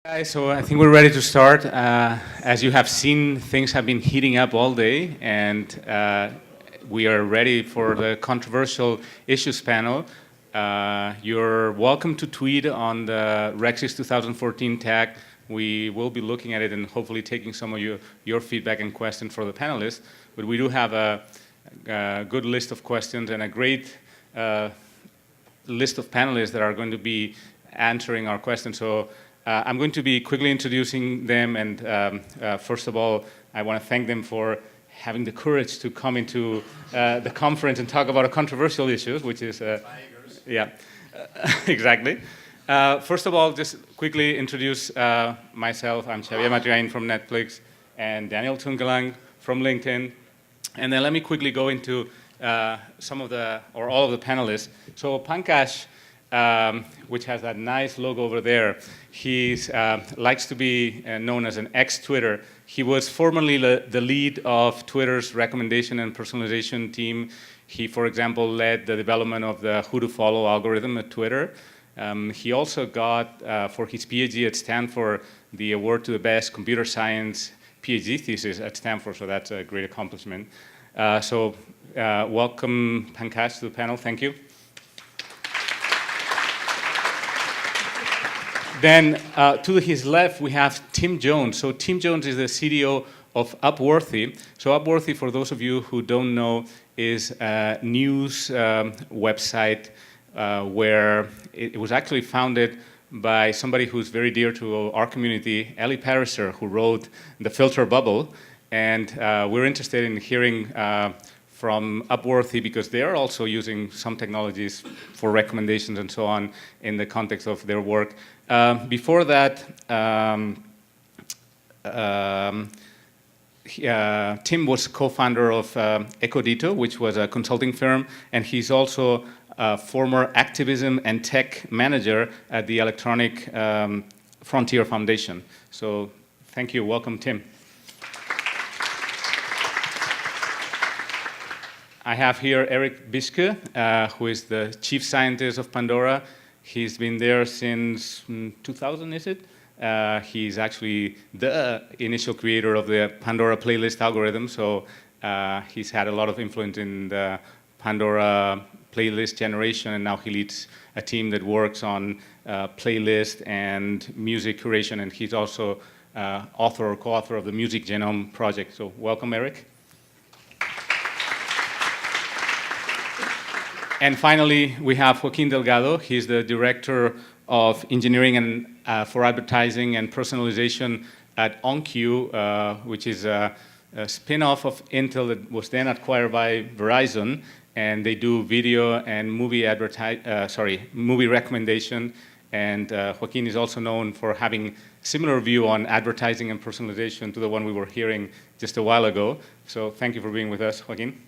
Guys, so I think we're ready to start. As you have seen, things have been heating up all day, and we are ready for the controversial issues panel. You're welcome to tweet on the RecSys 2014 tag. We will be looking at it and hopefully taking some of your feedback and questions for the panelists. But we do have a good list of questions and a great list of panelists that are going to be answering our questions. So I'm going to be quickly introducing them, and first of all, I want to thank them for having the courage to come into the conference and talk about a controversial issue, which is yeah, exactly. First of all, just quickly introduce myself. I'm Xavier Matriain from Netflix, and Daniel Tungalang from LinkedIn. And then let me quickly go into some of the, or all of the panelists. So Pankaj, which has that nice logo over there, he likes to be known as an ex-Twitter. He was formerly the lead of Twitter's recommendation and personalization team. He, for example, led the development of the who to follow algorithm at Twitter. He also got, for his PhD at Stanford, the award to the best computer science PhD thesis at Stanford, so that's a great accomplishment. Welcome, Pankaj, to the panel. Thank you. Then to his left, we have Tim Jones. So Tim Jones is the CDO of Upworthy. So Upworthy, for those of you who don't know, is a news website where it was actually founded by somebody who's very dear to our community, Ellie Pariser, who wrote The Filter Bubble. And we're interested in hearing from Upworthy because they're also using some technologies for recommendations and so on in the context of their work. Before that, Tim was co-founder of Ecodito, which was a consulting firm, and he's also a former activism and tech manager at the Electronic Frontier Foundation. So thank you. Welcome, Tim. I have here Eric Bischke, who is the chief scientist of Pandora. He's been there since 2000, is it? He's actually the initial creator of the Pandora playlist algorithm, so he's had a lot of influence in the Pandora playlist generation, and now he leads a team that works on playlist and music curation, and he's also author or co-author of the Music Genome project. So welcome, Eric. And finally, we have Joaquin Delgado. He's the director of engineering and for advertising and personalization at OnQ, which is a spin-off of Intel that was then acquired by Verizon, and they do video and movie movie recommendation. And Joaquin is also known for having similar view on advertising and personalization to the one we were hearing just a while ago. So thank you for being with us, Joaquin.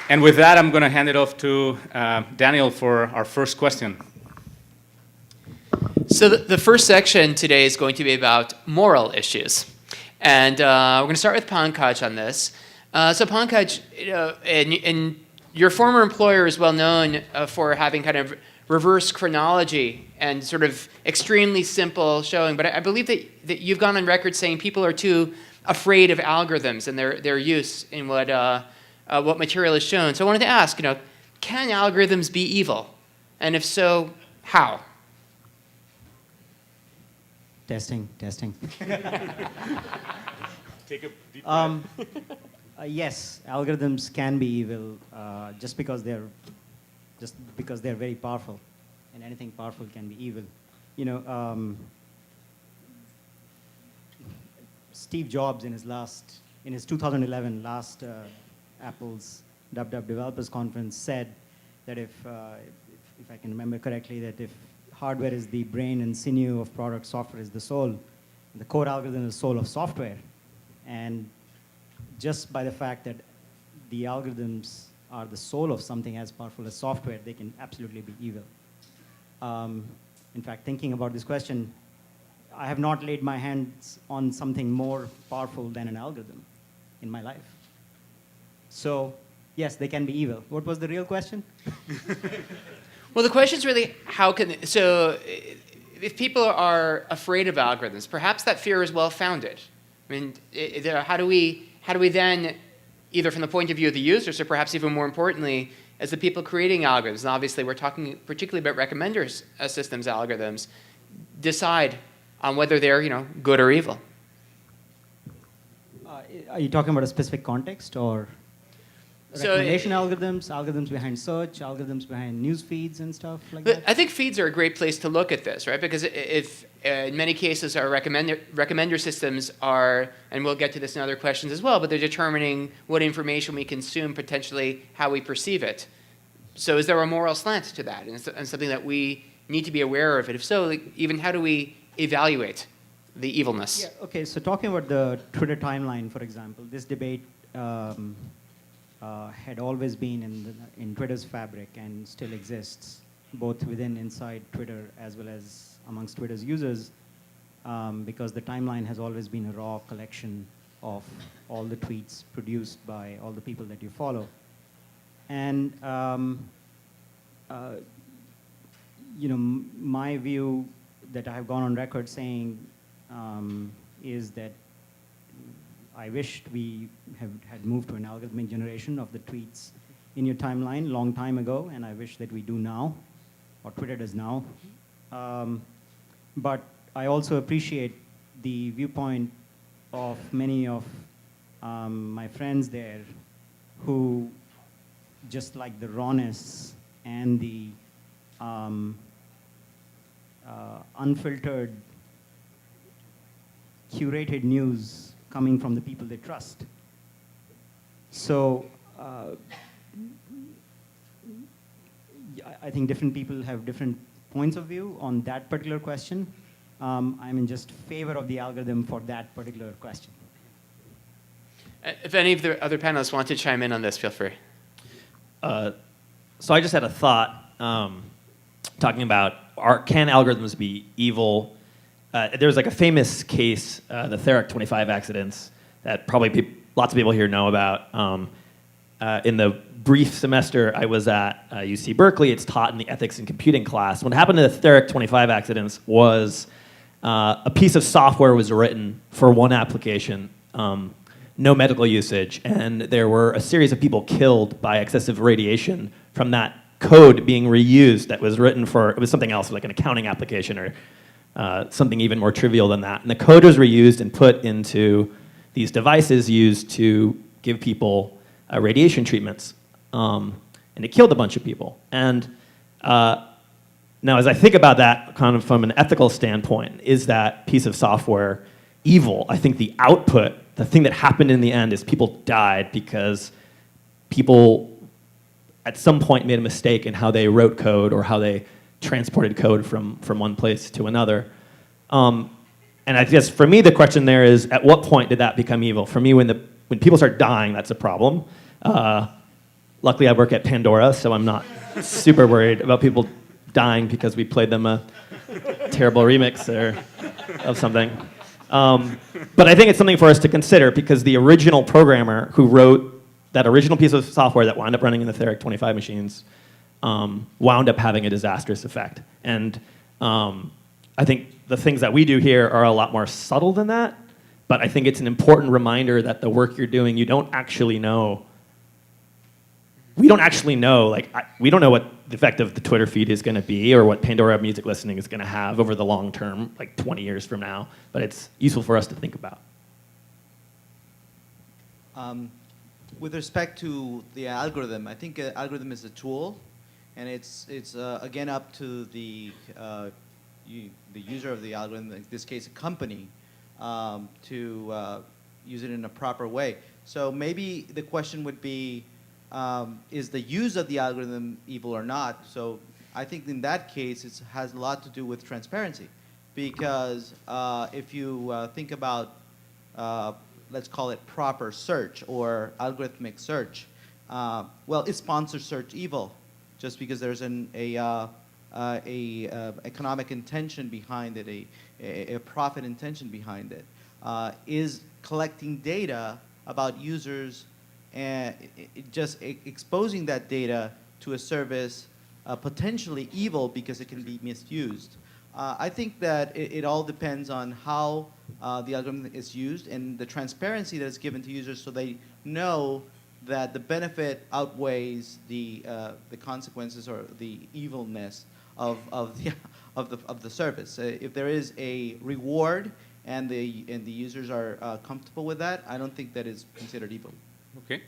And with that, I'm going to hand it off to Daniel for our first question. So the first section today is going to be about moral issues. And we're going to start with Pankaj on this. So Pankaj, and your former employer is well known for having kind of reverse chronology and sort of extremely simple showing. But I believe that you've gone on record saying people are too afraid of algorithms and their use in what material is shown. So I wanted to ask, can algorithms be evil? And if so, how? Testing. Take a deep breath. Yes, algorithms can be evil just because they're very powerful, and anything powerful can be evil. Steve Jobs in his 2011 last Apple's WW Developers Conference said that if I can remember correctly, that if hardware is the brain and sinew of product, software is the soul, the core algorithm is the soul of software. And just by the fact that the algorithms are the soul of something as powerful as software, they can absolutely be evil. In fact, thinking about this question, I have not laid my hands on something more powerful than an algorithm in my life. So, yes, they can be evil. What was the real question? Well, the question is really how can, so if people are afraid of algorithms, perhaps that fear is well-founded. I mean, how do we then, either from the point of view of the users or perhaps even more importantly, as the people creating algorithms, and obviously we're talking particularly about recommender systems algorithms, decide on whether they're good or evil? Are you talking about a specific context or recommendation algorithms, algorithms behind search, algorithms behind news feeds and stuff like that? I think feeds are a great place to look at this, right? Because if in many cases our recommender systems are, and we'll get to this in other questions as well, but they're determining what information we consume, potentially how we perceive it. So is there a moral slant to that, and something that we need to be aware of? And if so, even how do we evaluate the evilness? Yeah, okay, so talking about the Twitter timeline, for example, this debate had always been in Twitter's fabric and still exists, both inside Twitter as well as amongst Twitter's users, because the timeline has always been a raw collection of all the tweets produced by all the people that you follow. And my view that I have gone on record saying is that I wished we had moved to an algorithmic generation of the tweets in your timeline long time ago, and I wish that we do now, or Twitter does now. But I also appreciate the viewpoint of many of my friends there who just like the rawness and the unfiltered, curated news coming from the people they trust. So I think different people have different points of view on that particular question. I'm in just favor of the algorithm for that particular question. If any of the other panelists want to chime in on this, feel free. So I just had a thought talking about can algorithms be evil? There's like a famous case, the Theric 25 accidents, that probably lots of people here know about. In the brief semester I was at UC Berkeley, it's taught in the ethics and computing class. What happened to the Theric 25 accidents was a piece of software was written for one application, no medical usage, and there were a series of people killed by excessive radiation from that code being reused that was written for, it was something else, like an accounting application or something even more trivial than that. And the code was reused and put into these devices used to give people radiation treatments. And it killed a bunch of people. And now as I think about that kind of from an ethical standpoint, is that piece of software evil? I think the output, the thing that happened in the end is people died because people at some point made a mistake in how they wrote code or how they transported code from one place to another. And I guess for me the question there is, at what point did that become evil? For me, when people start dying, that's a problem. Luckily I work at Pandora, so I'm not super worried about people dying because we played them a terrible remix of something. But I think it's something for us to consider, because the original programmer who wrote that original piece of software that wound up running in the Theric 25 machines wound up having a disastrous effect. And I think the things that we do here are a lot more subtle than that, but I think it's an important reminder that the work you're doing, you don't actually know. We don't actually know, we don't know what the effect of the Twitter feed is going to be or what Pandora music listening is going to have over the long term, like 20 years from now, but it's useful for us to think about. With respect to the algorithm, I think an algorithm is a tool, and it's again up to the user of the algorithm, in this case a company, to use it in a proper way. So maybe the question would be, is the use of the algorithm evil or not? So I think in that case it has a lot to do with transparency, because if you think about let's call it proper search or algorithmic search. Well, is sponsored search evil just because there's an economic intention behind it, a profit intention behind it? Is collecting data about users and just exposing that data to a service potentially evil because it can be misused. I think that it all depends on how the algorithm is used and the transparency that is given to users so they know that the benefit outweighs the consequences or the evilness of the service. If there is a reward and the users are comfortable with that, I don't think that is considered evil. Okay,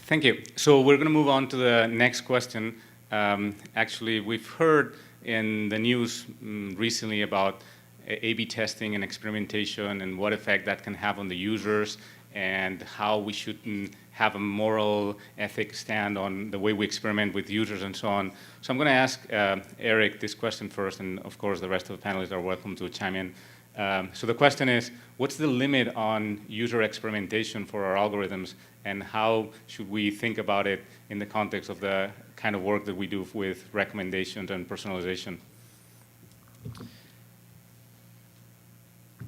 thank you. So we're going to move on to the next question. Actually, we've heard in the news recently about A/B testing and experimentation and what effect that can have on the users and how we shouldn't have a moral ethic stand on the way we experiment with users and so on. So I'm going to ask Eric this question first, and of course the rest of the panelists are welcome to chime in. So the question is, what's the limit on user experimentation for our algorithms, and how should we think about it in the context of the kind of work that we do with recommendations and personalization?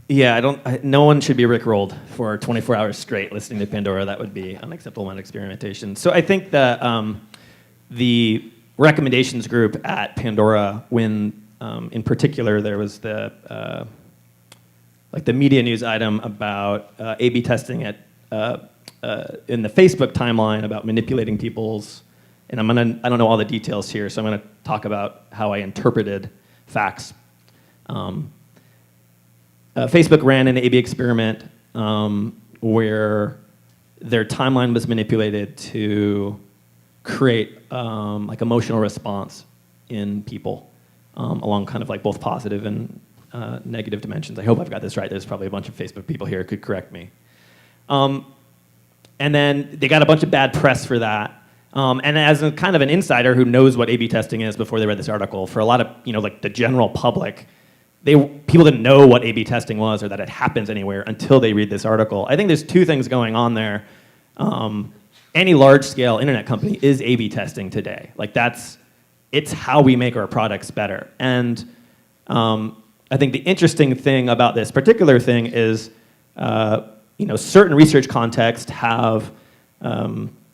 Yeah, no one should be rickrolled for 24 hours straight listening to Pandora. That would be unacceptable amount of experimentation. So I think that the recommendations group at Pandora, when in particular there was the media news item about A/B testing in the Facebook timeline about manipulating people's, and I don't know all the details here, so I'm gonna talk about how I interpreted facts. Facebook ran an A/B experiment where their timeline was manipulated to create like emotional response in people along kind of like both positive and negative dimensions. I hope I've got this right. There's probably a bunch of Facebook people here who could correct me. And then they got a bunch of bad press for that. And as a kind of an insider who knows what A/B testing is before they read this article, for a lot of like the general public, people didn't know what A/B testing was or that it happens anywhere until they read this article. I think there's two things going on there. Any large-scale internet company is A/B testing today. Like it's how we make our products better. And I think the interesting thing about this particular thing is, certain research contexts have,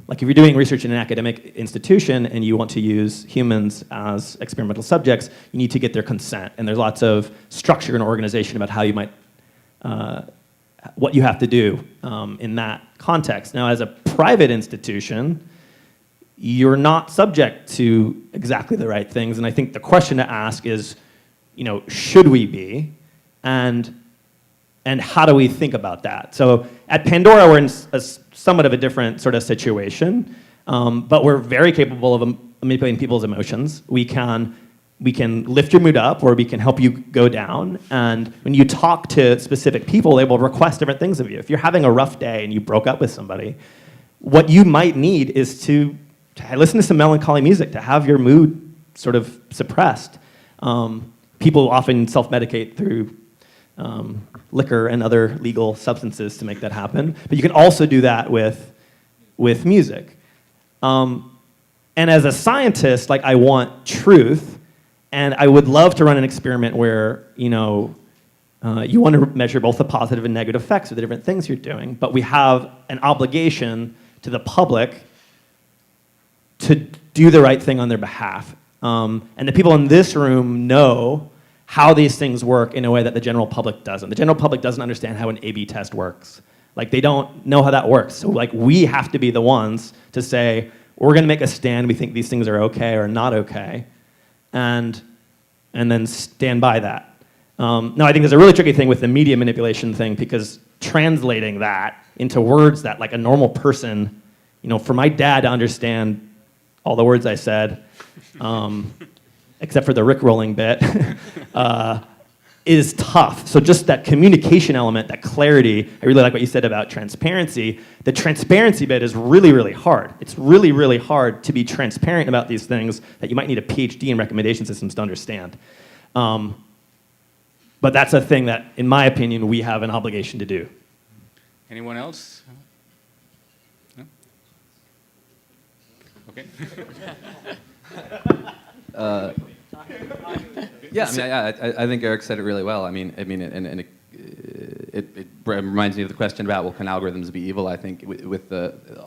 like if you're doing research in an academic institution and you want to use humans as experimental subjects, you need to get their consent. And there's lots of structure and organization about how you might, what you have to do in that context. Now, as a private institution, you're not subject to exactly the right things. And I think the question to ask is, should we be? And how do we think about that? So at Pandora, we're in somewhat of a different sort of situation, but we're very capable of manipulating people's emotions. We can lift your mood up, or we can help you go down. And when you talk to specific people, they will request different things of you. If you're having a rough day and you broke up with somebody, what you might need is to listen to some melancholy music, to have your mood sort of suppressed. People often self-medicate through liquor and other legal substances to make that happen. But you can also do that with music. And as a scientist, like I want truth, and I would love to run an experiment where, you want to measure both the positive and negative effects of the different things you're doing, but we have an obligation to the public to do the right thing on their behalf. And the people in this room know how these things work in a way that the general public doesn't. The general public doesn't understand how an A/B test works. Like, they don't know how that works. So, like, we have to be the ones to say, we're going to make a stand. We think these things are okay or not okay, and then stand by that. Now, I think there's a really tricky thing with the media manipulation thing, because translating that into words that, like, a normal person, for my dad to understand all the words I said, except for the rickrolling bit, is tough. So just that communication element, that clarity, I really like what you said about transparency. The transparency bit is really, really hard. It's really, really hard to be transparent about these things that you might need a PhD in recommendation systems to understand. But that's a thing that, in my opinion, we have an obligation to do. Anyone else? No? Okay. Yeah, I think Eric said it really well. And it reminds me of the question about, well, can algorithms be evil? I think with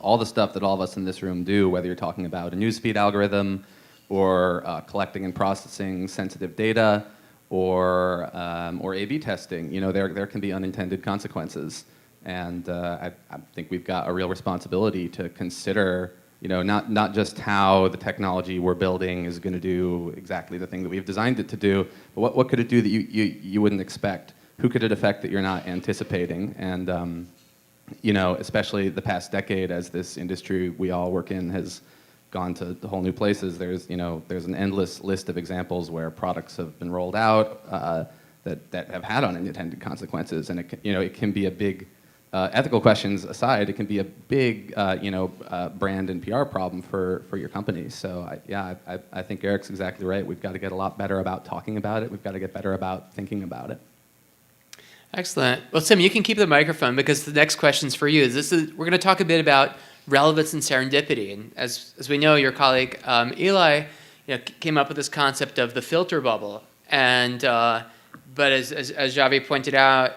all the stuff that all of us in this room do, whether you're talking about a newsfeed algorithm or collecting and processing sensitive data, or A/B testing. You know, there can be unintended consequences, and I think we've got a real responsibility to consider, you know, not just how the technology we're building is going to do exactly the thing that we've designed it to do, but what could it do that you wouldn't expect? Who could it affect that you're not anticipating? And you know, especially the past decade, as this industry we all work in has gone to whole new places, there's an endless list of examples where products have been rolled out that have had unintended consequences, and it can be a big, ethical questions aside, it can be a big brand and PR problem for your company. So I think Eric's exactly right. We've got to get a lot better about talking about it. We've got to get better about thinking about it. Excellent. Well, Tim, you can keep the microphone because the next question's for you. We're going to talk a bit about relevance and serendipity. And as we know, your colleague Eli came up with this concept of the filter bubble. And but as Javi pointed out,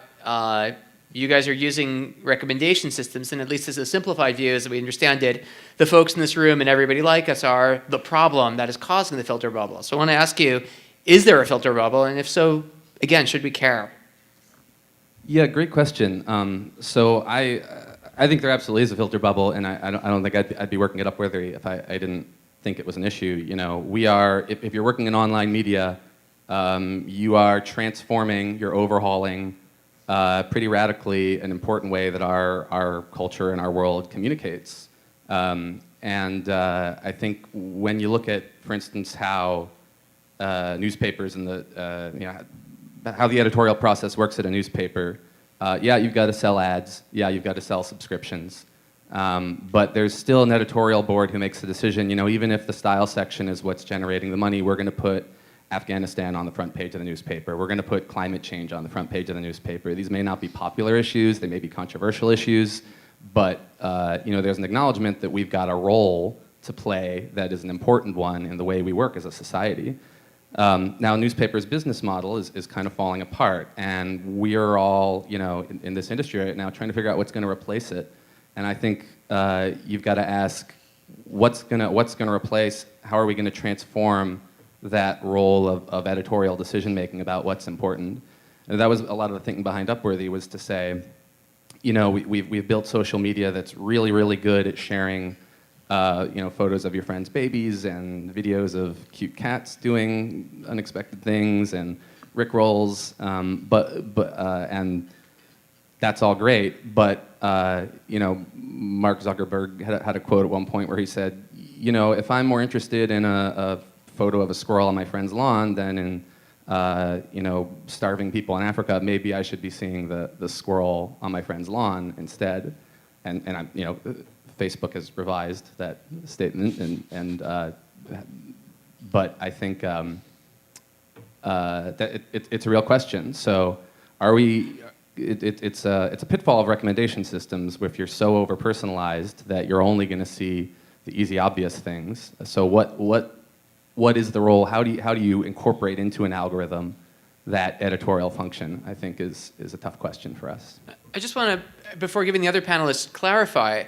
you guys are using recommendation systems, and at least as a simplified view, as we understand it, the folks in this room and everybody like us are the problem that is causing the filter bubble. So I want to ask you, is there a filter bubble? And if so, again, should we care? Yeah, great question. So I think there absolutely is a filter bubble, and I don't think I'd be working at Upworthy if I didn't think it was an issue. You know, we are, if you're working in online media, you are transforming, you're overhauling pretty radically an important way that our culture and our world communicates. And I think when you look at, for instance, how newspapers and how the editorial process works at a newspaper, yeah, you've got to sell ads. Yeah, you've got to sell subscriptions. But there's still an editorial board who makes the decision. You know, even if the style section is what's generating the money, we're going to put Afghanistan on the front page of the newspaper. We're going to put climate change on the front page of the newspaper. These may not be popular issues. They may be controversial issues. But there's an acknowledgement that we've got a role to play that is an important one in the way we work as a society. Now, newspaper's business model is kind of falling apart, and we are all, in this industry right now trying to figure out what's going to replace it. And I think you've got to ask, what's going to replace? How are we going to transform that role of editorial decision making about what's important? And that was a lot of the thinking behind Upworthy, was to say, we've built social media that's really, really good at sharing photos of your friends' babies and videos of cute cats doing unexpected things and rickrolls, and that's all great. But Mark Zuckerberg had a quote at one point where he said, if I'm more interested in a photo of a squirrel on my friend's lawn than in starving people in Africa, maybe I should be seeing the squirrel on my friend's lawn instead. And I'm Facebook has revised that statement, but I think that it's a real question. So, are we? It's a pitfall of recommendation systems if you're so over-personalized that you're only going to see the easy, obvious things. So, what is the role? How do you incorporate into an algorithm that editorial function? I think is a tough question for us. I just want to, before giving the other panelists, clarify.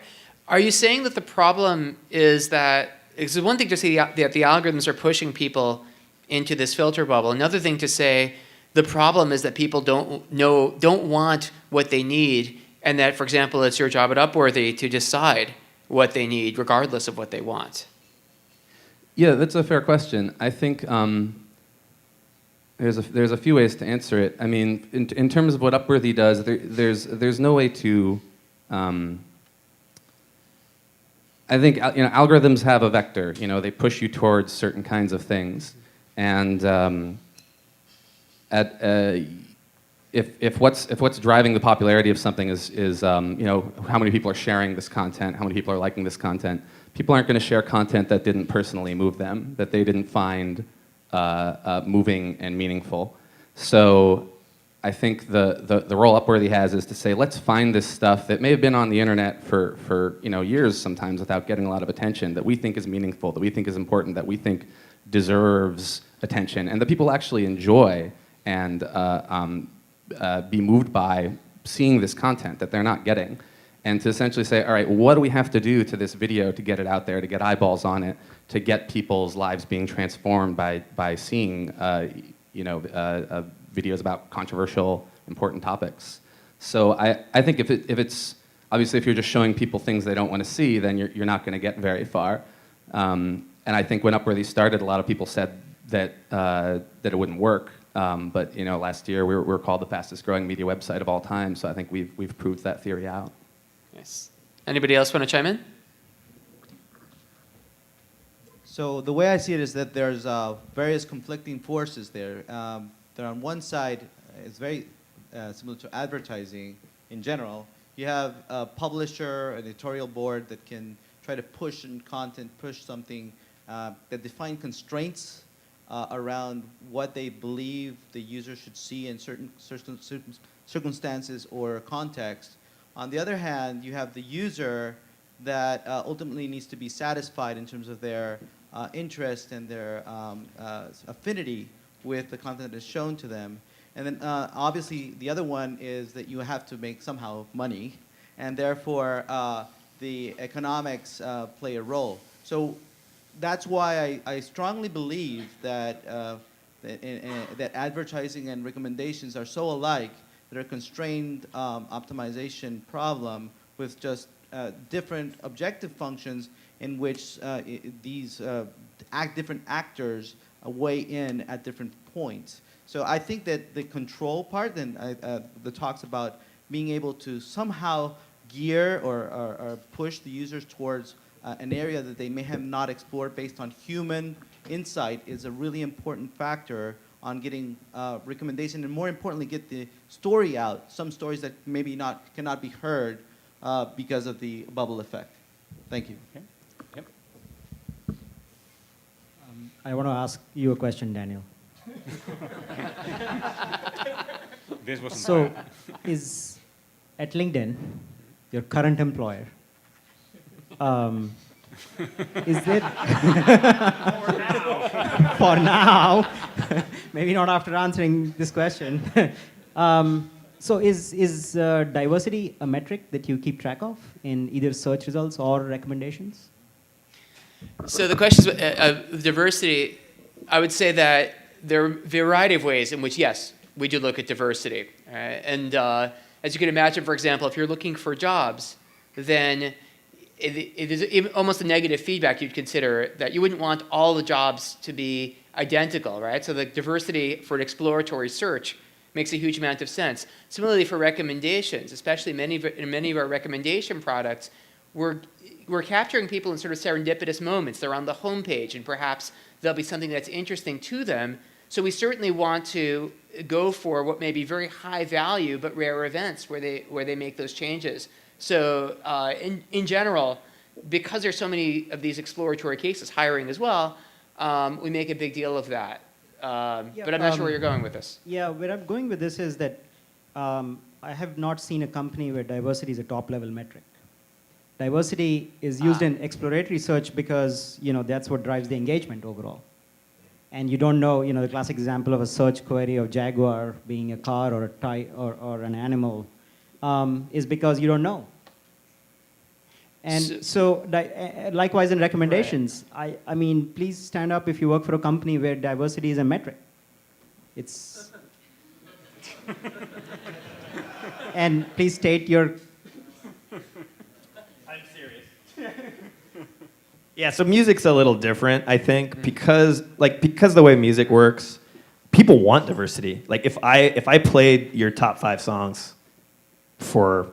Are you saying that the problem is that, it's one thing to say that the algorithms are pushing people into this filter bubble. Another thing to say the problem is that people don't want what they need, and that, for example, it's your job at Upworthy to decide what they need regardless of what they want? Yeah, that's a fair question. I think there's a few ways to answer it. I mean, in terms of what Upworthy does, there's no way to. I think algorithms have a vector. They push you towards certain kinds of things, and if what's driving the popularity of something is how many people are sharing this content, how many people are liking this content, people aren't going to share content that didn't personally move them, that they didn't find moving and meaningful. So I think the role Upworthy has is to say, let's find this stuff that may have been on the internet for years sometimes without getting a lot of attention, that we think is meaningful, that we think is important, that we think deserves attention, and that people actually enjoy and be moved by seeing this content that they're not getting. And to essentially say, all right, what do we have to do to this video to get it out there, to get eyeballs on it, to get people's lives being transformed by seeing videos about controversial, important topics. So I think if it's obviously if you're just showing people things they don't want to see, then you're not going to get very far. And I think when Upworthy started, a lot of people said that it wouldn't work. But last year we were called the fastest growing media website of all time. So I think we've proved that theory out. Yes. Anybody else want to chime in? So the way I see it is that there's various conflicting forces there. That on one side is very similar to advertising in general. You have a publisher, an editorial board that can try to push in content, push something that define constraints around what they believe the user should see in certain circumstances or context. On the other hand, you have the user that ultimately needs to be satisfied in terms of their interest and their affinity with the content that is shown to them. And then obviously the other one is that you have to make somehow money, and therefore the economics play a role. So that's why I strongly believe that that advertising and recommendations are so alike. They're a constrained optimization problem with just different objective functions in which these different actors weigh in at different points. So I think that the control part and the talks about being able to somehow gear or push the users towards an area that they may have not explored based on human insight is a really important factor on getting recommendation, and more importantly, get the story out. Some stories that maybe cannot be heard because of the bubble effect. Thank you. Okay. Yep. I want to ask you a question, Daniel. This was So, is at LinkedIn, your current employer, is it for now, maybe not after answering this question. So is diversity a metric that you keep track of in either search results or recommendations? So the question of diversity, I would say that there are a variety of ways in which, yes, we do look at diversity. And as you can imagine, for example, if you're looking for jobs, then it is almost a negative feedback you'd consider that you wouldn't want all the jobs to be identical, right? So the diversity for an exploratory search makes a huge amount of sense. Similarly for recommendations, especially in many of our recommendation products, we're capturing people in sort of serendipitous moments. They're on the homepage, and perhaps there'll be something that's interesting to them. So we certainly want to go for what may be very high value but rare events where they make those changes. So in general, because there's so many of these exploratory cases, hiring as well, we make a big deal of that. But I'm not sure where you're going with this. Yeah, where I'm going with this is that I have not seen a company where diversity is a top-level metric. Diversity is used in exploratory search because that's what drives the engagement overall. And you don't know, the classic example of a search query of Jaguar being a car or or an animal is because you don't know. And so likewise in recommendations, right. I mean, please stand up if you work for a company where diversity is a metric. It's and please state your. I'm serious. Yeah, so music's a little different, I think, because the way music works, people want diversity. Like if I played your top 5 songs for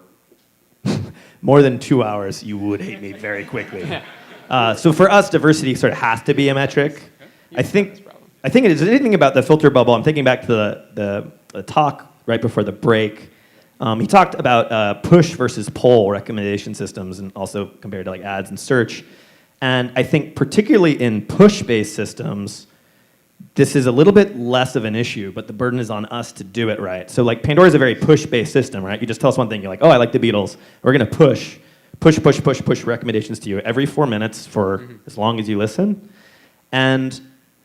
more than 2 hours, you would hate me very quickly. So for us, diversity sort of has to be a metric. I think it is anything about the filter bubble. I'm thinking back to the talk right before the break. He talked about push versus pull recommendation systems, and also compared to like ads and search. And I think particularly in push-based systems, this is a little bit less of an issue, but the burden is on us to do it right. So like Pandora is a very push-based system, right? You just tell us one thing, you're like, oh, I like the Beatles. We're going to push recommendations to you every 4 minutes for as long as you listen. And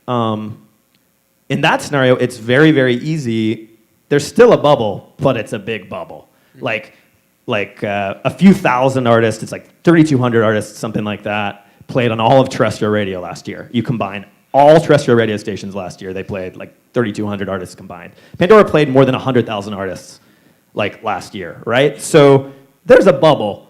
in that scenario, it's very, very easy. There's still a bubble, but it's a big bubble. Like a few thousand artists, it's like 3,200 artists, something like that. played on all of terrestrial radio last year. You combine all terrestrial radio stations last year, they played like 3,200 artists combined. Pandora played more than 100,000 artists like last year, right? So there's a bubble.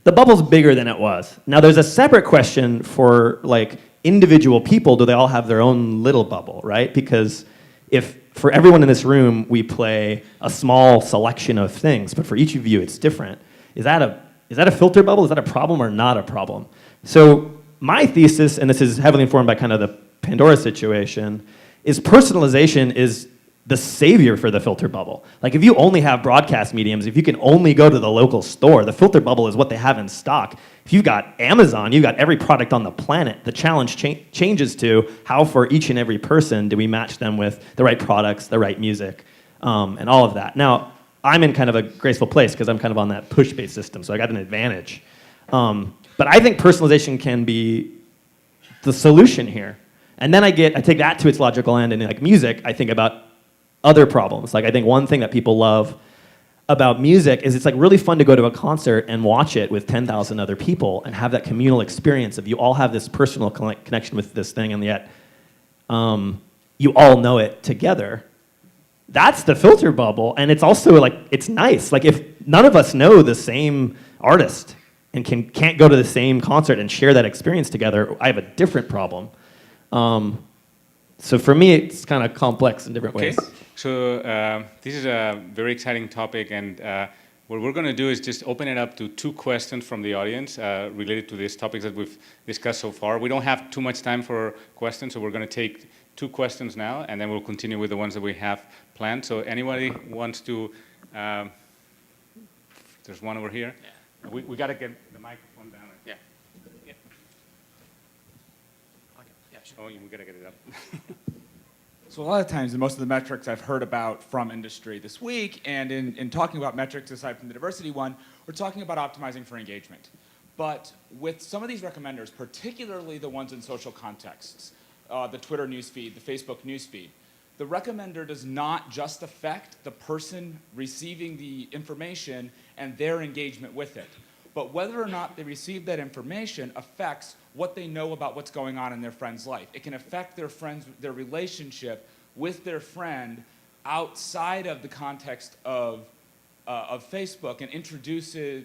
The bubble's bigger than it was. Now there's a separate question for like individual people. Do they all have their own little bubble, right? Because if for everyone in this room we play a small selection of things, but for each of you it's different, is that a filter bubble? Is that a problem or not a problem? So my thesis, and this is heavily informed by kind of the Pandora situation, is personalization is the savior for the filter bubble. Like if you only have broadcast mediums, if you can only go to the local store, the filter bubble is what they have in stock. If you've got Amazon, you've got every product on the planet. The challenge changes to how for each and every person do we match them with the right products, the right music, and all of that. Now, I'm in kind of a graceful place because I'm kind of on that push-based system, so I got an advantage. But I think personalization can be the solution here. And then I take that to its logical end, and like music, I think about other problems. Like I think one thing that people love about music is it's like really fun to go to a concert and watch it with 10,000 other people and have that communal experience of you all have this personal connection with this thing, and yet you all know it together. That's the filter bubble, and it's also like it's nice. Like if none of us know the same artist and can't go to the same concert and share that experience together, I have a different problem. So for me, it's kind of complex in different ways. So this is a very exciting topic, and what we're going to do is just open it up to 2 questions from the audience related to these topics that we've discussed so far. We don't have too much time for questions, so we're going to take 2 questions now, and then we'll continue with the ones that we have planned. So anybody wants to, there's one over here. Yeah. We got to get the microphone down. Yeah. Yeah. Okay. Yeah, sure. Oh, we got to get it up. So a lot of times, most of the metrics I've heard about from industry this week, and in talking about metrics aside from the diversity one, we're talking about optimizing for engagement. But with some of these recommenders, particularly the ones in social contexts, the Twitter newsfeed, the Facebook newsfeed, the recommender does not just affect the person receiving the information and their engagement with it, but whether or not they receive that information affects what they know about what's going on in their friend's life. It can affect their relationship with their friend outside of the context of Facebook, and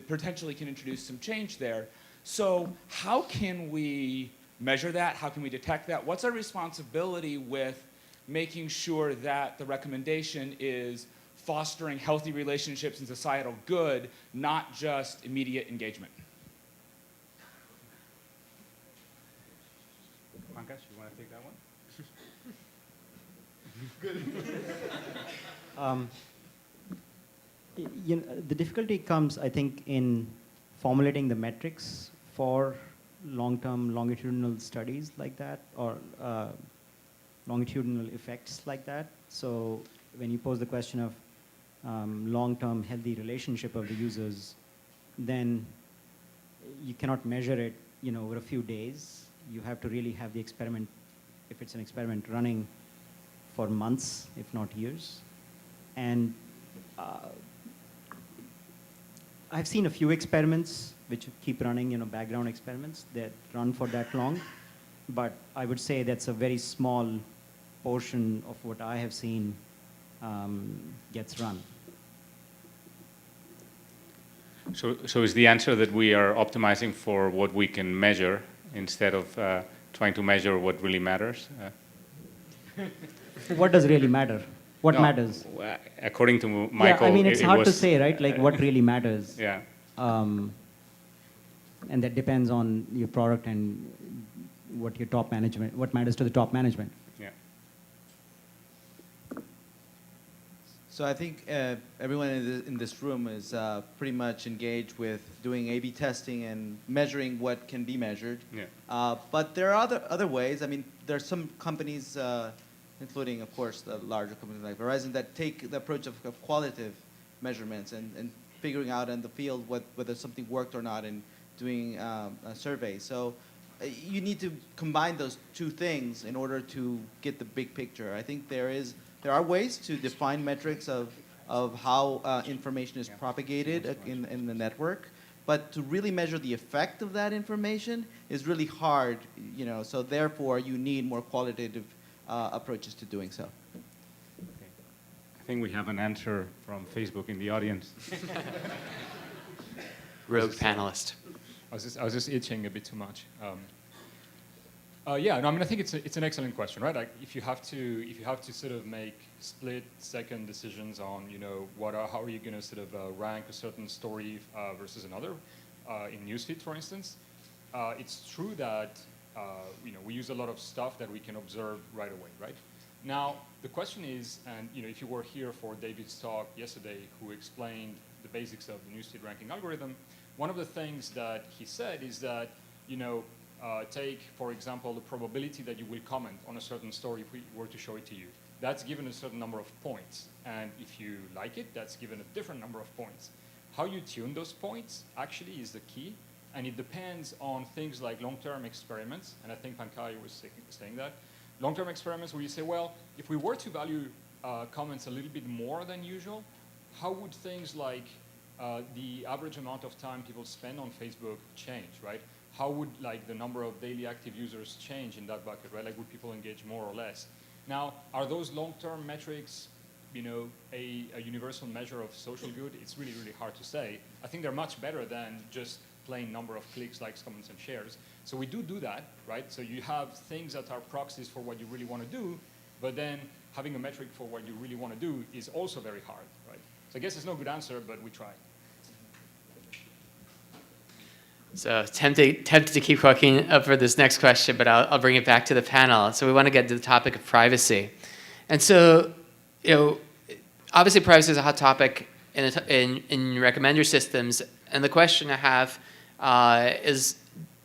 potentially can introduce some change there. So how can we measure that? How can we detect that? What's our responsibility with making sure that the recommendation is fostering healthy relationships and societal good, not just immediate engagement? Pankaj, you want to take that one? The difficulty comes, I think, in formulating the metrics for long-term longitudinal studies like that, or longitudinal effects like that. So when you pose the question of long-term healthy relationship of the users, then you cannot measure it, over a few days. You have to really have the experiment, if it's an experiment, running for months, if not years. And I've seen a few experiments which keep running, background experiments that run for that long. But I would say that's a very small portion of what I have seen gets run. So is the answer that we are optimizing for what we can measure instead of trying to measure what really matters? What does really matter? What matters? According to Michael, yeah, I mean, it's hard to say, right? Like, what really matters? Yeah. And that depends on your product and what your top management, what matters to the top management. Yeah. So I think everyone in this room is pretty much engaged with doing A/B testing and measuring what can be measured. Yeah. But there are other ways. I mean, there are some companies, including, of course, the larger companies like Verizon, that take the approach of qualitative measurements and figuring out in the field whether something worked or not and doing a survey. So you need to combine those 2 things in order to get the big picture. I think there are ways to define metrics of how information is propagated in the network, but to really measure the effect of that information is really hard, so therefore you need more qualitative approaches to doing so. I think we have an answer from Facebook in the audience. Rogue panelist. I was just itching a bit too much. Yeah, no, I mean, I think it's an excellent question, right? Like, if you have to sort of make split-second decisions on, how are you going to sort of rank a certain story versus another in newsfeed, for instance, it's true that we use a lot of stuff that we can observe right away, right? Now, the question is, and if you were here for David's talk yesterday, who explained the basics of the newsfeed ranking algorithm, one of the things that he said is that, take, for example, the probability that you will comment on a certain story if we were to show it to you. That's given a certain number of points. And if you like it, that's given a different number of points. How you tune those points actually is the key. And it depends on things like long-term experiments. And I think Pankaj was saying that. Long-term experiments where you say, well, if we were to value comments a little bit more than usual, how would things like the average amount of time people spend on Facebook change, right? How would the number of daily active users change in that bucket, right? Like, would people engage more or less? Now, are those long-term metrics, a universal measure of social good? It's really, really hard to say. I think they're much better than just plain number of clicks, likes, comments, and shares. So we do that, right? So you have things that are proxies for what you really want to do, but then having a metric for what you really want to do is also very hard, right? So I guess it's no good answer, but we try. So tempted to keep walking up for this next question, but I'll bring it back to the panel. So we want to get to the topic of privacy. And so, obviously privacy is a hot topic in recommender systems. And the question I have is,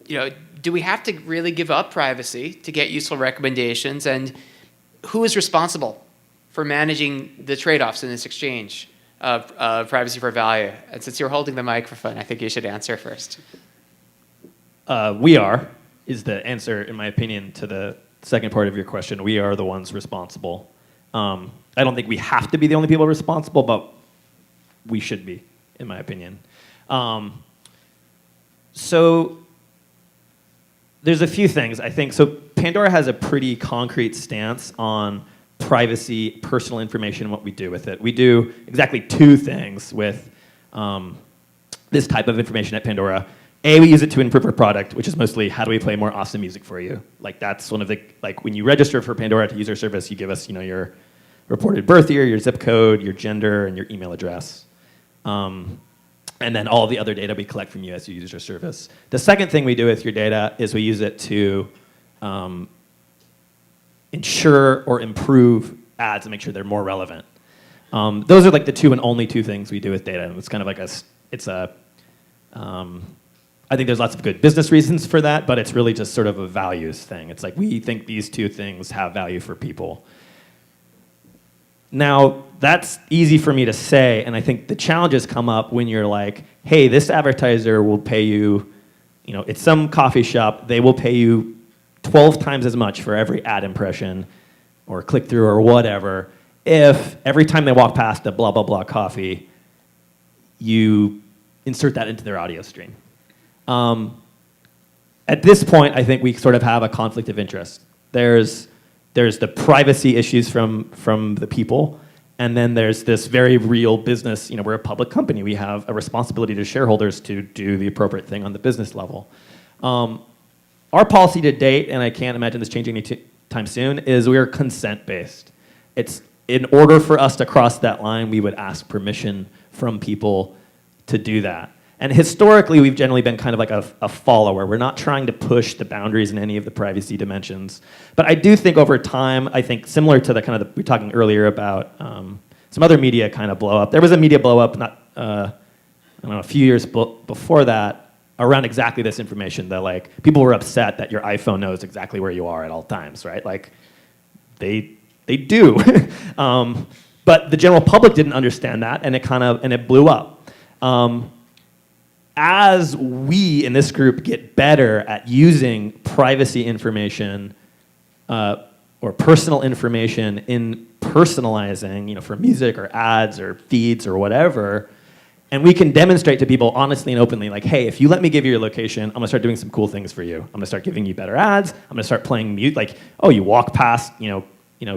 do we have to really give up privacy to get useful recommendations? And who is responsible for managing the trade-offs in this exchange of privacy for value? And since you're holding the microphone, I think you should answer first. We are, is the answer, in my opinion, to the second part of your question. We are the ones responsible. I don't think we have to be the only people responsible, but we should be, in my opinion. So there's a few things, I think. So Pandora has a pretty concrete stance on privacy, personal information, and what we do with it. We do exactly two things with this type of information at Pandora. A, we use it to improve our product, which is mostly how do we play more awesome music for you. Like, that's one of the, when you register for Pandora to use our service, you give us, your reported birth year, your zip code, your gender, and your email address. And then all the other data we collect from you as you use our service. The second thing we do with your data is we use it to ensure or improve ads and make sure they're more relevant. Those are the two and only two things we do with data. And it's kind of I think there's lots of good business reasons for that, but it's really just sort of a values thing. It's we think these two things have value for people. Now, that's easy for me to say, and I think the challenges come up when you're like, hey, this advertiser will pay you, it's some coffee shop, they will pay you 12 times as much for every ad impression or click-through or whatever, if every time they walk past a blah, blah, blah coffee, you insert that into their audio stream. At this point, I think we sort of have a conflict of interest. There's the privacy issues from the people, and then there's this very real business. We're a public company. We have a responsibility to shareholders to do the appropriate thing on the business level. Our policy to date, and I can't imagine this changing anytime soon, is we are consent-based. It's in order for us to cross that line, we would ask permission from people to do that. And historically, we've generally been kind of like a follower. We're not trying to push the boundaries in any of the privacy dimensions. But I do think over time, I think similar to the kind of we were talking earlier about some other media kind of blow up. There was a media blow up a few years before that around exactly this information. That people were upset that your iPhone knows exactly where you are at all times, right? They do. But the general public didn't understand that, and it blew up. As we in this group get better at using privacy information or personal information in personalizing, for music or ads or feeds or whatever, And we can demonstrate to people honestly and openly, like, hey, if you let me give you your location, I'm gonna start doing some cool things for you. I'm gonna start giving you better ads. I'm gonna start playing mute, like, oh, you walk past,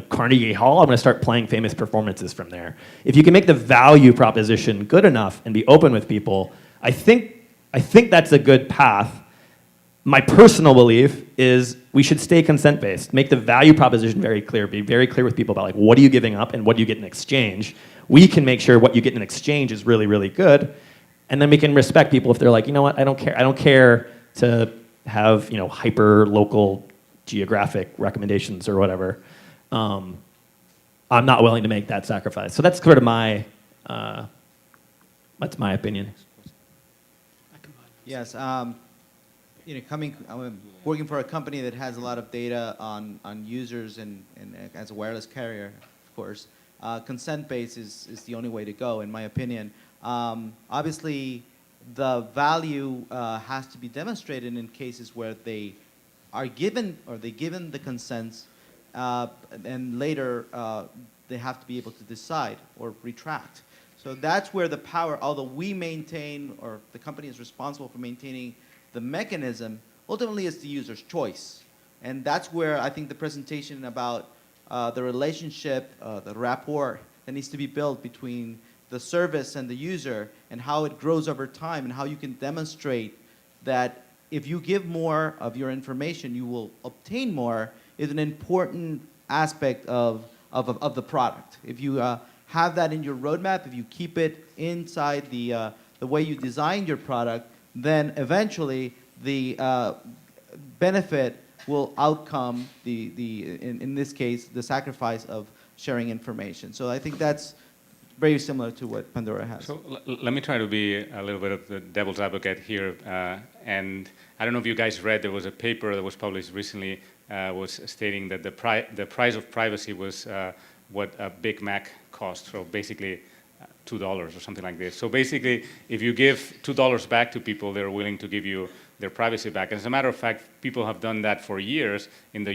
Carnegie Hall. I'm gonna start playing famous performances from there. If you can make the value proposition good enough and be open with people, I think that's a good path. My personal belief is we should stay consent-based. Make the value proposition very clear. Be very clear with people about like what are you giving up and what do you get in exchange. We can make sure what you get in exchange is really, really good, and then we can respect people if they're like, you know what, I don't care. I don't care to have hyper local geographic recommendations or whatever. I'm not willing to make that sacrifice. So that's sort of that's my opinion. Yes, working for a company that has a lot of data on users and as a wireless carrier, of course, consent-based is the only way to go, in my opinion. Obviously, the value has to be demonstrated in cases where they are given the consents, and later they have to be able to decide or retract. So that's where the power, although we maintain, or the company is responsible for maintaining the mechanism, ultimately it's the user's choice. And that's where I think the presentation about the relationship, the rapport that needs to be built between the service and the user and how it grows over time and how you can demonstrate that if you give more of your information, you will obtain more is an important aspect of the product. If you have that in your roadmap, if you keep it inside the way you designed your product, then eventually the benefit will outcome in this case, the sacrifice of sharing information. So I think that's very similar to what Pandora has. So let me try to be a little bit of the devil's advocate here. And I don't know if you guys read, there was a paper that was published recently was stating that the price of privacy was what a Big Mac cost. So basically $2 or something like this. So basically, if you give $2 back to people, they're willing to give you their privacy back. And as a matter of fact, people have done that for years in the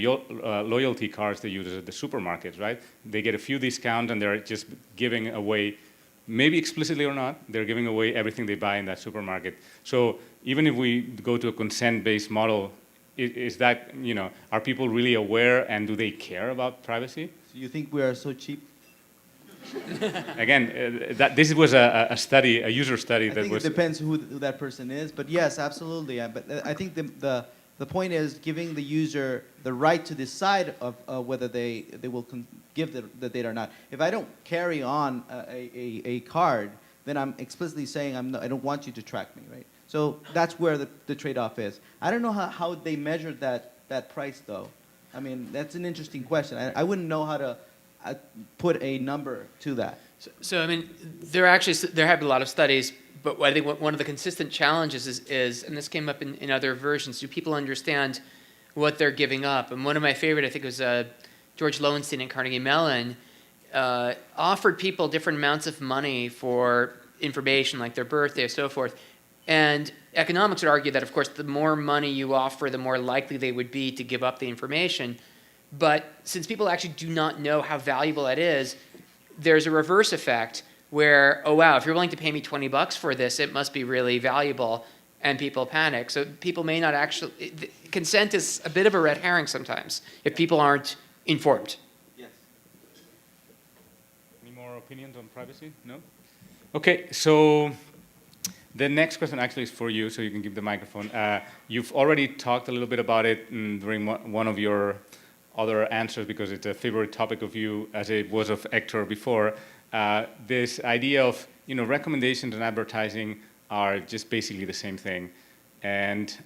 loyalty cards they use at the supermarkets, right? They get a few discounts and they're just giving away, maybe explicitly or not, they're giving away everything they buy in that supermarket. So even if we go to a consent-based model, is that, are people really aware and do they care about privacy? So you think we are so cheap? Again, this was a study, a user study I think it depends who that person is, but yes, absolutely. But I think the point is giving the user the right to decide of whether they will give the data or not. If I don't carry on a card, then I'm explicitly saying I don't want you to track me, right? So that's where the trade-off is. I don't know how they measured that price, though. I mean, that's an interesting question. I wouldn't know how to put a number to that. So I mean, there have been a lot of studies, but I think one of the consistent challenges is, and this came up in other versions, do people understand what they're giving up? And one of my favorite, I think, was George Lowenstein at Carnegie Mellon, offered people different amounts of money for information, like their birthday and so forth. And economics would argue that, of course, the more money you offer, the more likely they would be to give up the information. But since people actually do not know how valuable that is, there's a reverse effect where, oh wow, if you're willing to pay me $20 for this, it must be really valuable, and people panic. So people may not actually, consent is a bit of a red herring sometimes if people aren't informed. Yes. Any more opinions on privacy? No? Okay, so the next question actually is for you, so you can give the microphone. You've already talked a little bit about it during one of your other answers because it's a favorite topic of you as it was of Hector before. This idea of, recommendations and advertising are just basically the same thing. And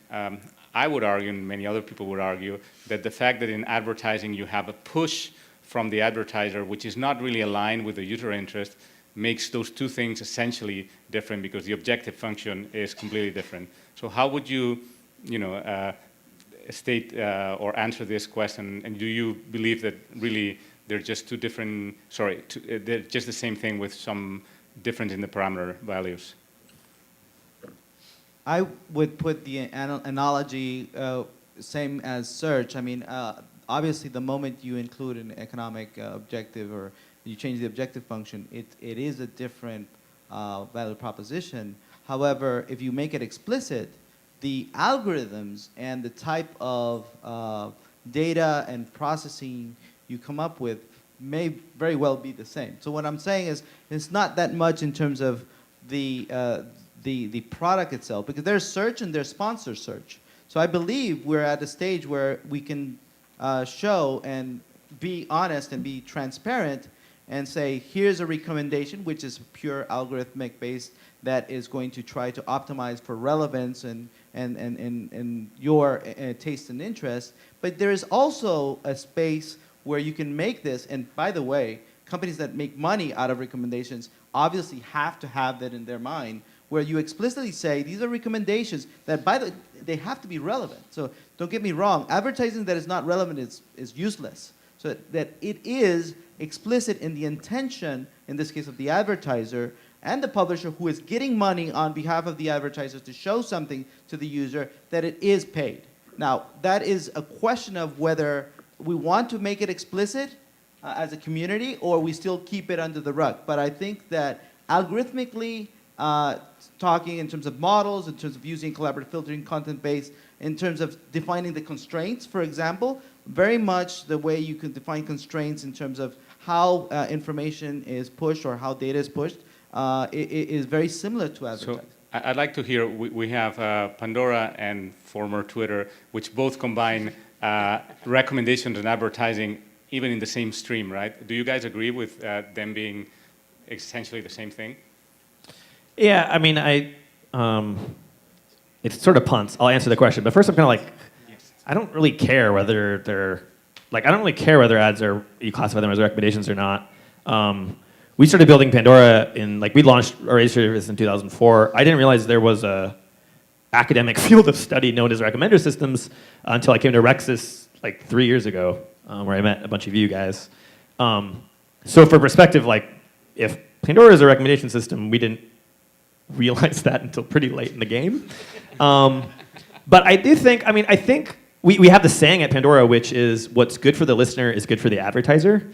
I would argue, and many other people would argue, that the fact that in advertising you have a push from the advertiser, which is not really aligned with the user interest, makes those two things essentially different because the objective function is completely different. So how would you, state or answer this question, and do you believe that really they're just two different, they're just the same thing with some difference in the parameter values? I would put the analogy same as search. I mean, obviously the moment you include an economic objective or you change the objective function, it is a different value proposition. However, if you make it explicit, the algorithms and the type of data and processing you come up with may very well be the same. So what I'm saying is, it's not that much in terms of the product itself, because there's search and there's sponsor search. So I believe we're at a stage where we can show and be honest and be transparent and say, here's a recommendation, which is pure algorithmic based, that is going to try to optimize for relevance and your taste and interest. But there is also a space where you can make this, and by the way, companies that make money out of recommendations obviously have to have that in their mind, where you explicitly say, these are recommendations that, they have to be relevant. So don't get me wrong, advertising that is not relevant is useless. So that it is explicit in the intention, in this case of the advertiser, and the publisher who is getting money on behalf of the advertiser to show something to the user, that it is paid. Now, that is a question of whether we want to make it explicit as a community, or we still keep it under the rug. But I think that algorithmically, talking in terms of models, in terms of using collaborative filtering, content-based, in terms of defining the constraints, for example, very much the way you can define constraints in terms of how information is pushed or how data is pushed, is very similar to advertising. So I'd like to hear, we have Pandora and former Twitter, which both combine recommendations and advertising even in the same stream, right? Do you guys agree with them being essentially the same thing? Yeah, I mean, it's sort of punts. I'll answer the question, but first I'm kind of like, I don't really care whether they're, I don't really care whether ads are, you classify them as recommendations or not. We started building Pandora we launched our ACM service in 2004. I didn't realize there was a academic field of study known as recommender systems until I came to RecSys 3 years ago, where I met a bunch of you guys. So for perspective, if Pandora is a recommendation system, we didn't realize that until pretty late in the game. But I do think, I think we have the saying at Pandora, which is what's good for the listener is good for the advertiser.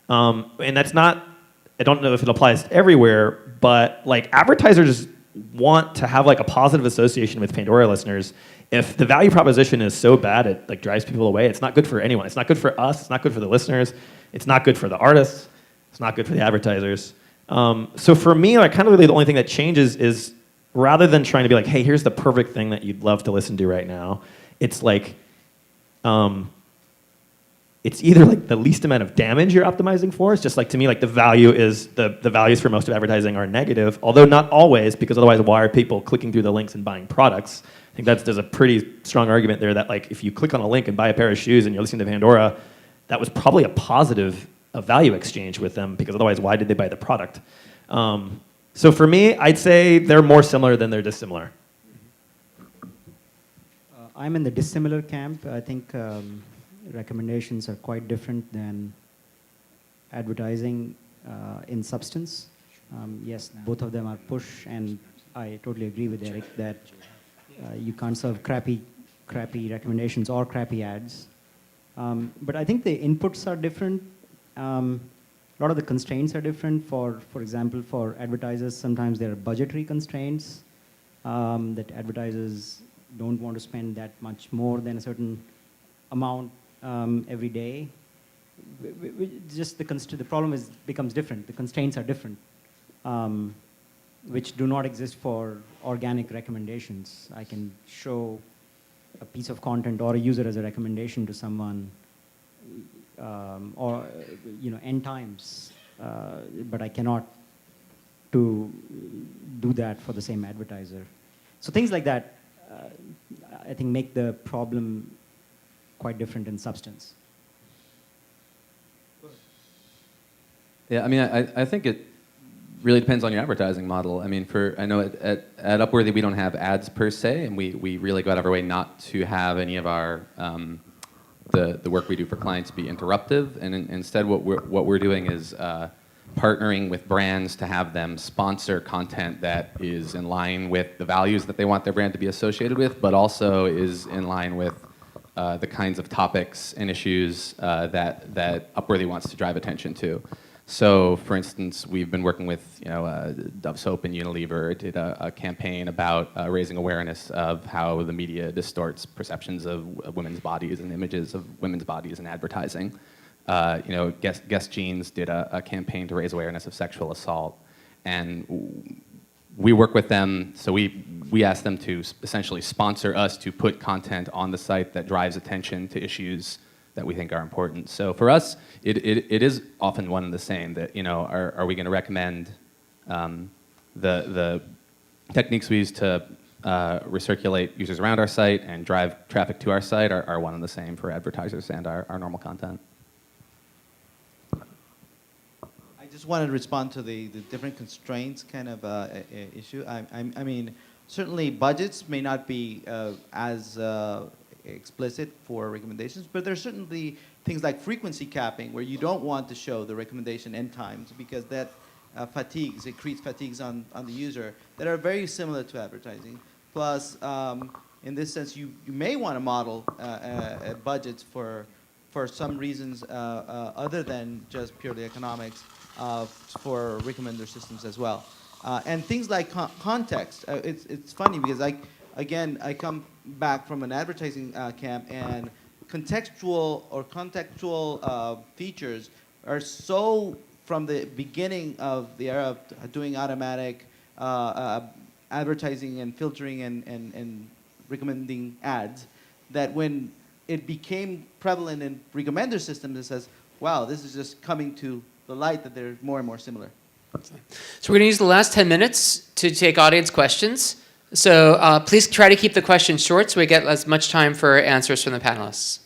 And that's not, I don't know if it applies everywhere, but advertisers want to have a positive association with Pandora listeners. If the value proposition is so bad it drives people away, it's not good for anyone. It's not good for us, it's not good for the listeners, it's not good for the artists, it's not good for the advertisers. So for me, kind of really the only thing that changes is rather than trying to be hey, here's the perfect thing that you'd love to listen to right now, it's it's either the least amount of damage you're optimizing for. It's just to me, the value is, the values for most of advertising are negative, although not always, because otherwise why are people clicking through the links and buying products? I think there's a pretty strong argument there that if you click on a link and buy a pair of shoes and you're listening to Pandora, that was probably a positive value exchange with them, because otherwise why did they buy the product? So for me, I'd say they're more similar than they're dissimilar. I'm in the dissimilar camp. I think recommendations are quite different than advertising in substance. Yes, both of them are push, and I totally agree with Eric that you can't serve crappy recommendations or crappy ads. But I think the inputs are different. A lot of the constraints are different. For example, for advertisers, sometimes there are budgetary constraints that advertisers don't want to spend that much more than a certain amount every day. Just the problem becomes different. The constraints are different, which do not exist for organic recommendations. I can show a piece of content or a user as a recommendation to someone, or n times, but I cannot do that for the same advertiser. So things like that, I think, make the problem quite different in substance. Yeah, I think it really depends on your advertising model. I know at Upworthy we don't have ads per se, and we really go out of our way not to have any of our the work we do for clients be interruptive, and instead what we're doing is partnering with brands to have them sponsor content that is in line with the values that they want their brand to be associated with, but also is in line with the kinds of topics and issues that Upworthy wants to drive attention to. So, for instance, we've been working with Dove Soap and Unilever did a campaign about raising awareness of how the media distorts perceptions of women's bodies and images of women's bodies in advertising. Guess Jeans did a campaign to raise awareness of sexual assault, and we work with them. So we ask them to essentially sponsor us to put content on the site that drives attention to issues that we think are important. So for us, it is often one and the same. That are we going to recommend the techniques we use to recirculate users around our site and drive traffic to our site are one and the same for advertisers and our normal content. I just wanted to respond to the different constraints kind of issue. I mean, certainly budgets may not be as explicit for recommendations, but there's certainly things like frequency capping where you don't want to show the recommendation end times because that it creates fatigues on the user that are very similar to advertising. Plus, in this sense, you may want to model budgets for some reasons other than just purely economics for recommender systems as well. And things like context. It's funny because I come back from an advertising camp, and contextual features are so from the beginning of the era of doing automatic advertising and filtering and recommending ads, that when it became prevalent in recommender systems, it says, wow, this is just coming to the light that they're more and more similar. So we're going to use the last 10 minutes to take audience questions. So please try to keep the questions short so we get as much time for answers from the panelists.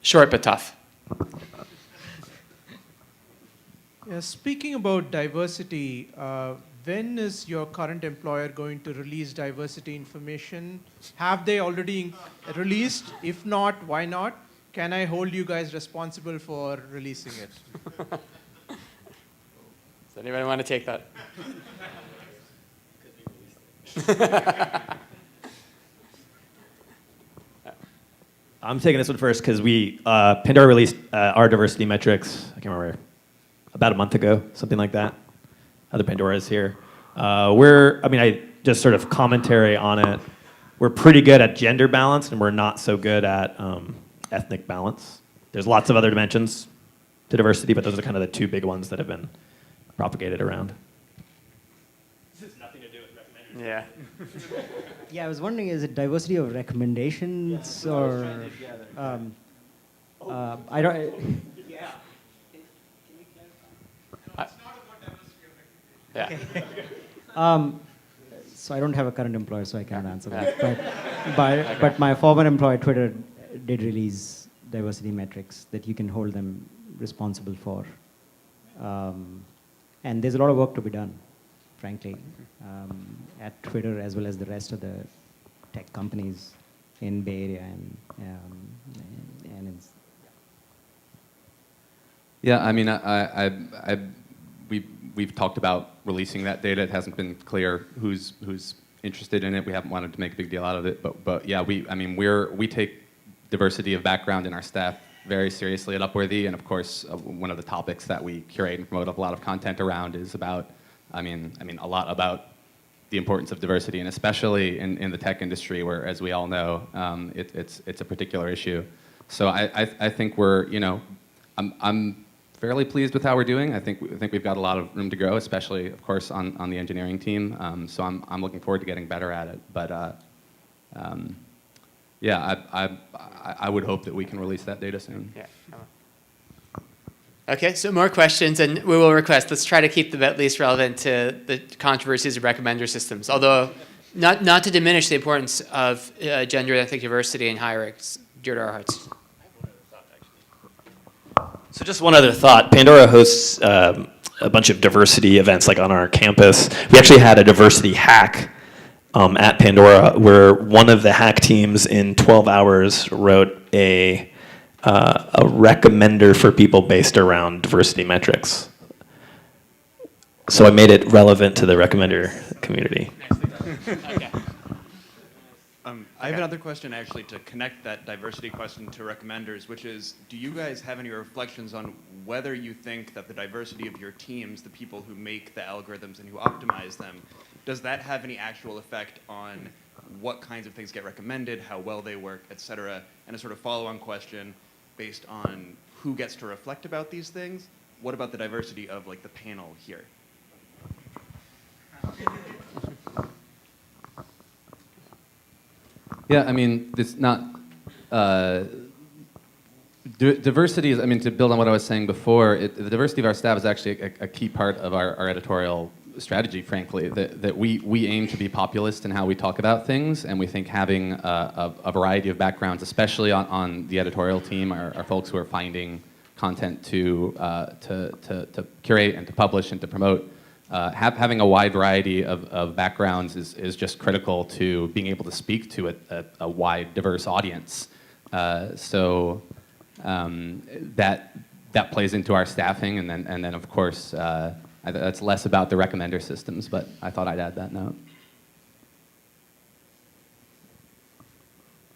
Short but tough. Yeah, speaking about diversity, when is your current employer going to release diversity information? Have they already released? If not, why not? Can I hold you guys responsible for releasing it? Does anybody want to take that? I'm taking this one first because Pandora released our diversity metrics, I can't remember, about a month ago, something like that. Other Pandora is here. I just sort of commentary on it. We're pretty good at gender balance, and we're not so good at ethnic balance. There's lots of other dimensions to diversity, but those are kind of the two big ones that have been propagated around. This has nothing to do with recommenders. Yeah. Yeah, I was wondering, is it diversity of recommendations or? I don't. Yeah. So I don't have a current employer, so I cannot answer that. But my former employer, Twitter, did release diversity metrics that you can hold them responsible for. And there's a lot of work to be done, frankly, at Twitter as well as the rest of the tech companies in Bay Area and Yeah, I mean, we've talked about releasing that data. It hasn't been clear who's interested in it. We haven't wanted to make a big deal out of it, but yeah, we take diversity of background in our staff very seriously at Upworthy, and of course, one of the topics that we curate and promote a lot of content around is about, a lot about the importance of diversity, and especially in the tech industry, where, as we all know, it's a particular issue. So I think we're, I'm fairly pleased with how we're doing. I think we've got a lot of room to grow, especially, of course, on the engineering team. So I'm looking forward to getting better at it. But yeah, I would hope that we can release that data soon. Yeah. Okay, so more questions, and we will request, let's try to keep them at least relevant to the controversies of recommender systems, although not to diminish the importance of gender and ethnic diversity in hiring. It's dear to our hearts. So just one other thought. Pandora hosts a bunch of diversity events like on our campus. We actually had a diversity hack at Pandora where one of the hack teams in 12 hours wrote a recommender for people based around diversity metrics. So I made it relevant to the recommender community. Okay. I have another question actually to connect that diversity question to recommenders, which is, do you guys have any reflections on whether you think that the diversity of your teams, the people who make the algorithms and who optimize them, does that have any actual effect on what kinds of things get recommended, how well they work, et cetera? And a sort of follow-on question based on who gets to reflect about these things, what about the diversity of like the panel here? Yeah, I mean, it's not, diversity is, I mean, to build on what I was saying before, the diversity of our staff is actually a key part of our editorial strategy, frankly, that we aim to be populist in how we talk about things, and we think having a variety of backgrounds, especially on the editorial team, are folks who are finding content to curate and to publish and to promote. Having a wide variety of backgrounds is just critical to being able to speak to a wide, diverse audience. So that plays into our staffing, and then of course that's less about the recommender systems. But I thought I'd add that note.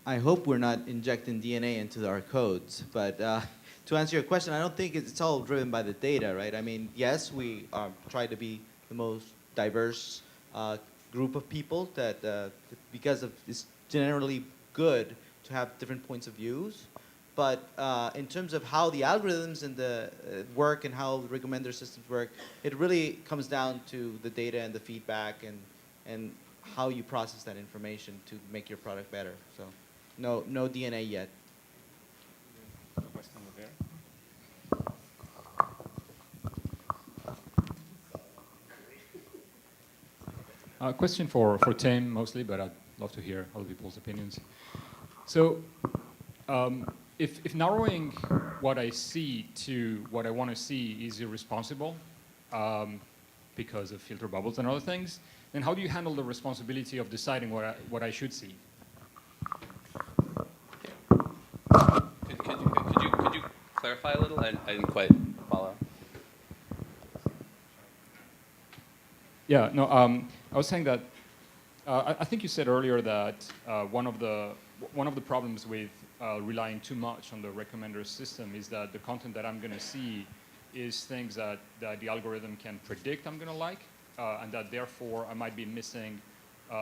I hope we're not injecting DNA into our codes, but to answer your question, I don't think it's all driven by the data, right? I mean, yes, we try to be the most diverse group of people that, because of it's generally good to have different points of views. But in terms of how the algorithms and the work and how the recommender systems work, it really comes down to the data and the feedback and how you process that information to make your product better. So no DNA yet. A question for Tim mostly, but I'd love to hear other people's opinions. So if narrowing what I see to what I want to see is irresponsible because of filter bubbles and other things, then how do you handle the responsibility of deciding what I should see? Could you clarify a little? I didn't quite follow. Yeah, no, I was saying that I think you said earlier that one of the problems with relying too much on the recommender system is that the content that I'm going to see is things that the algorithm can predict I'm going to like, and that therefore I might be missing.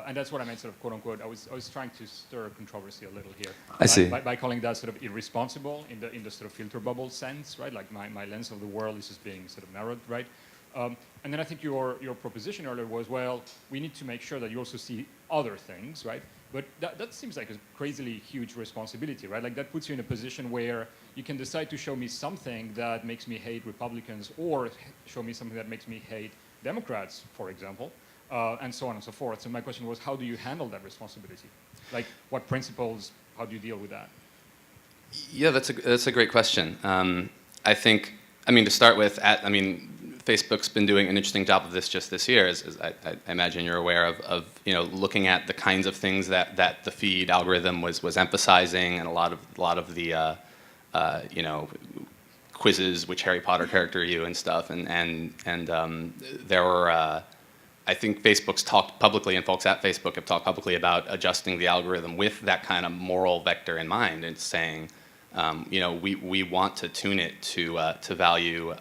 And that's what I meant, sort of quote unquote. I was trying to stir controversy a little here. I see. By calling that sort of irresponsible in the sort of filter bubble sense, right? Like my lens of the world is just being sort of narrowed, right? And then I think your proposition earlier was, well, we need to make sure that you also see other things, right? But that seems like a crazily huge responsibility, right? Like that puts you in a position where you can decide to show me something that makes me hate Republicans or show me something that makes me hate Democrats, for example, and so on and so forth. So my question was, how do you handle that responsibility? Like what principles, how do you deal with that? Yeah, that's a great question. I think, I mean, to start with, Facebook's been doing an interesting job of this just this year, as I imagine you're aware of looking at the kinds of things that the feed algorithm was emphasizing, and a lot of the quizzes, which Harry Potter character are you and stuff, and there were I think Facebook's talked publicly, and folks at Facebook have talked publicly about adjusting the algorithm with that kind of moral vector in mind, and saying, we want to tune it to value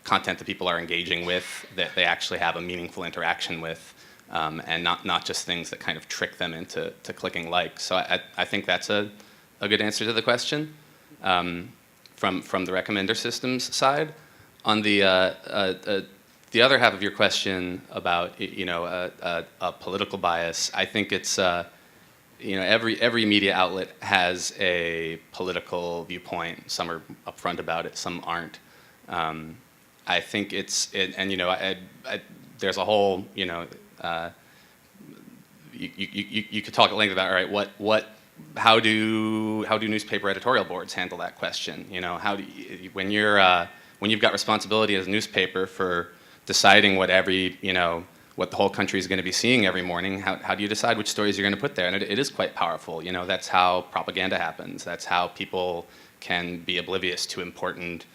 content that people are engaging with, that they actually have a meaningful interaction with, and not just things that kind of trick them into clicking like. So I think that's a good answer to the question from the recommender systems side. On the other half of your question about a political bias, I think it's every media outlet has a political viewpoint. Some are upfront about it, some aren't. I think there's a whole, you could talk at length about, all right, how do newspaper editorial boards handle that question? How do you, when you've got responsibility as a newspaper for deciding what what the whole country is going to be seeing every morning, how do you decide which stories you're going to put there? And it is quite powerful. That's how propaganda happens. That's how people can be oblivious to important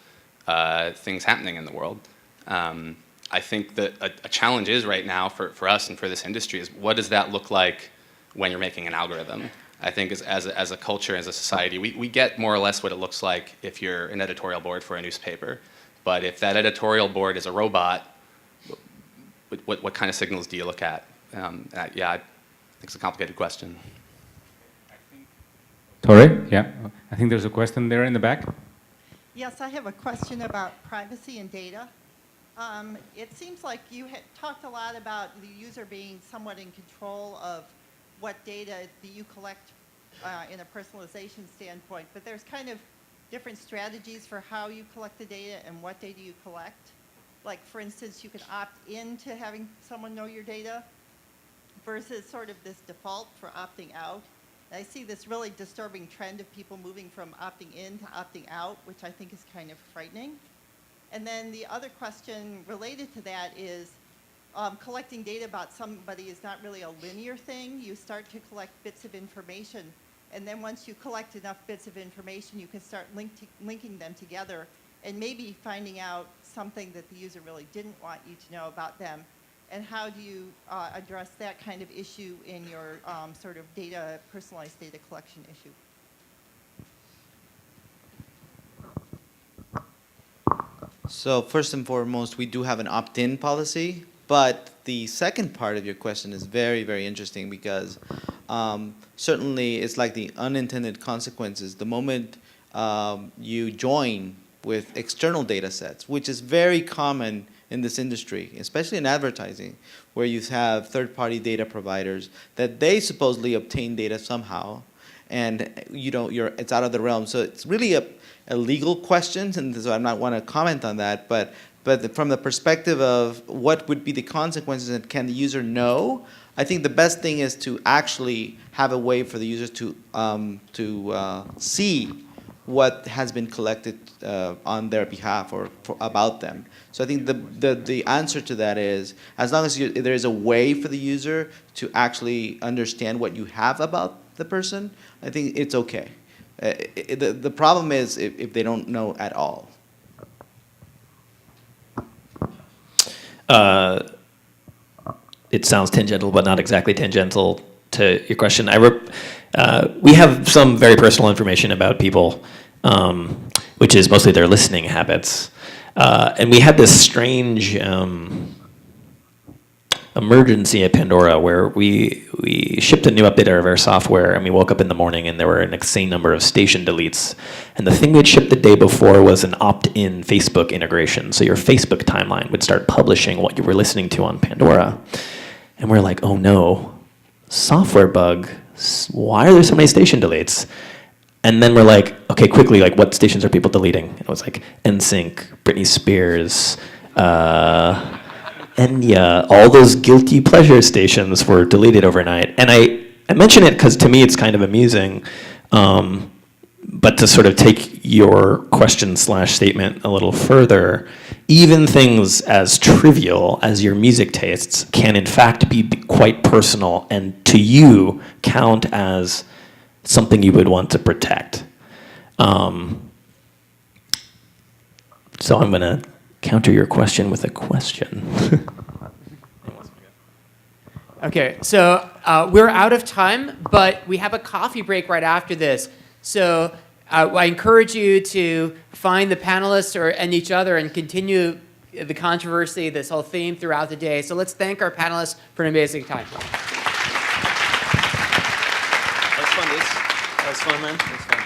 things happening in the world. I think that a challenge is right now for us and for this industry is, what does that look like when you're making an algorithm? I think as a culture, as a society, we get more or less what it looks like if you're an editorial board for a newspaper. But if that editorial board is a robot, what kind of signals do you look at? Yeah, I think it's a complicated question. Sorry? Yeah. I think there's a question there in the back. Yes, I have a question about privacy and data. It seems like you had talked a lot about the user being somewhat in control of what data that you collect in a personalization standpoint, but there's kind of different strategies for how you collect the data and what data you collect. Like, for instance, you can opt in to having someone know your data versus sort of this default for opting out. And I see this really disturbing trend of people moving from opting in to opting out, which I think is kind of frightening. And then the other question related to that is collecting data about somebody is not really a linear thing. You start to collect bits of information, and then once you collect enough bits of information, you can start linking them together and maybe finding out something that the user really didn't want you to know about them. And how do you address that kind of issue in your sort of personalized data collection issue? So first and foremost, we do have an opt-in policy, but the second part of your question is very, very interesting because certainly it's like the unintended consequences. The moment you join with external data sets, which is very common in this industry, especially in advertising, where you have third-party data providers that they supposedly obtain data somehow, and it's out of the realm. So it's really a legal question, and so I'm not want to comment on that. But from the perspective of what would be the consequences and can the user know, I think the best thing is to actually have a way for the users to see what has been collected on their behalf or about them. So I think the answer to that is, as long as there is a way for the user to actually understand what you have about the person, I think it's okay. The problem is if they don't know at all. It sounds tangential, but not exactly tangential to your question. We have some very personal information about people, which is mostly their listening habits. And we had this strange emergency at Pandora where we shipped a new update of our software, and we woke up in the morning and there were an insane number of station deletes. And the thing we'd shipped the day before was an opt-in Facebook integration. So your Facebook timeline would start publishing what you were listening to on Pandora. And we're like, oh no, software bug. Why are there so many station deletes? And then we're like, okay, quickly, like what stations are people deleting? And it was like NSYNC, Britney Spears, Enya, all those guilty pleasure stations were deleted overnight. And I mention it because to me it's kind of amusing, but to sort of take your question/statement a little further, even things as trivial as your music tastes can in fact be quite personal and to you count as something you would want to protect. So I'm going to counter your question with a question. Okay, so we're out of time, but we have a coffee break right after this. So I encourage you to find the panelists and each other and continue the controversy, this whole theme throughout the day. So let's thank our panelists for an amazing time. That was fun, man. That was fun.